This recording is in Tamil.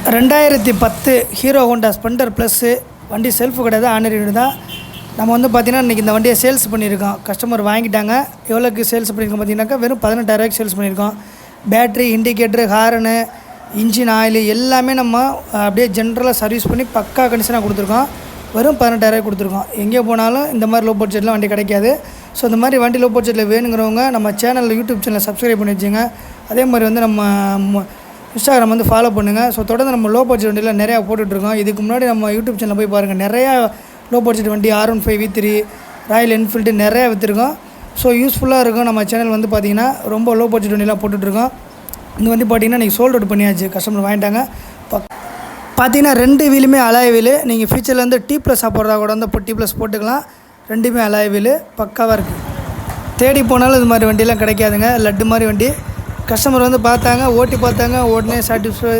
2010 ஹீரோ ஹோண்டா ஸ்ப்ளெண்டர் ப்ளஸ்ஸு வண்டி செல்ஃபு கிடையாது, ஆர்டினரி வண்டி தான். நம்ம வந்து பார்த்திங்கன்னா இன்றைக்கி இந்த வண்டியை சேல்ஸ் பண்ணியிருக்கோம். கஸ்டமர் வாங்கிட்டாங்க. எவ்வளோக்கு சேல்ஸ் பண்ணியிருக்கோம் பார்த்தீங்கன்னாக்கா வெறும் 18,000 சேல்ஸ் பண்ணியிருக்கோம். Battery, indicator, horn, engine oil எல்லாமே நம்ம அப்படியே ஜென்ரலாக சர்வீஸ் பண்ணி பக்கா கண்டிஷனாக கொடுத்துருக்கோம். வெறும் 18,000 கொடுத்துருக்கோம். எங்கே போனாலும் இந்த மாதிரி லோ பட்ஜெட்லாம் வண்டி கிடைக்காது. ஸோ இந்த மாதிரி வண்டி லோ பட்ஜெட்டில் வேணுங்கிறவங்க நம்ம சேனலில் யூடியூப் சேனலில் சப்ஸ்கிரைப் பண்ணி வச்சுங்க. அதே மாதிரி வந்து நம்ம இன்ஸ்டாகிராம் வந்து ஃபாலோ பண்ணுங்கள். ஸோ தொடர்ந்து நம்ம லோ பட்ஜெட் வண்டியில் நிறையா போட்டுட்ருக்கோம். இதுக்கு முன்னாடி நம்ம யூடியூப் சேனலில் போய் பாருங்கள். நிறையா லோ பட்ஜெட் வண்டி R15 V3, ராயல் என்ஃபீல்டு நிறையா விற்றுருக்கோம். ஸோ யூஸ்ஃபுல்லாக இருக்கும். நம்ம சேனல் வந்து பார்த்திங்கன்னா ரொம்ப லோ பட்ஜெட் வண்டியெலாம் போட்டுட்ருக்கோம். இங்கே வந்து பார்த்திங்கன்னா நீங்கள் சோல்ட் அவுட் பண்ணியாச்சு, கஸ்டமர் வாங்கிட்டாங்க. பார்த்தீங்கன்னா 2 வீலுமே அலாய் வீலு. நீங்கள் ஃபியூச்சரில் வந்து T+ போடுறதா கூட வந்து இப்போ T+ போட்டுக்கலாம். 2மே அலாய் வீலு பக்காவாக இருக்குது. தேடி போனாலும் இது மாதிரி வண்டியெலாம் கிடைக்காதுங்க. லட்டு மாதிரி வண்டி. கஸ்டமர் வந்து பார்த்தாங்க, ஓட்டி பார்த்தாங்க, உடனே சாட்டிஸ்ஃபை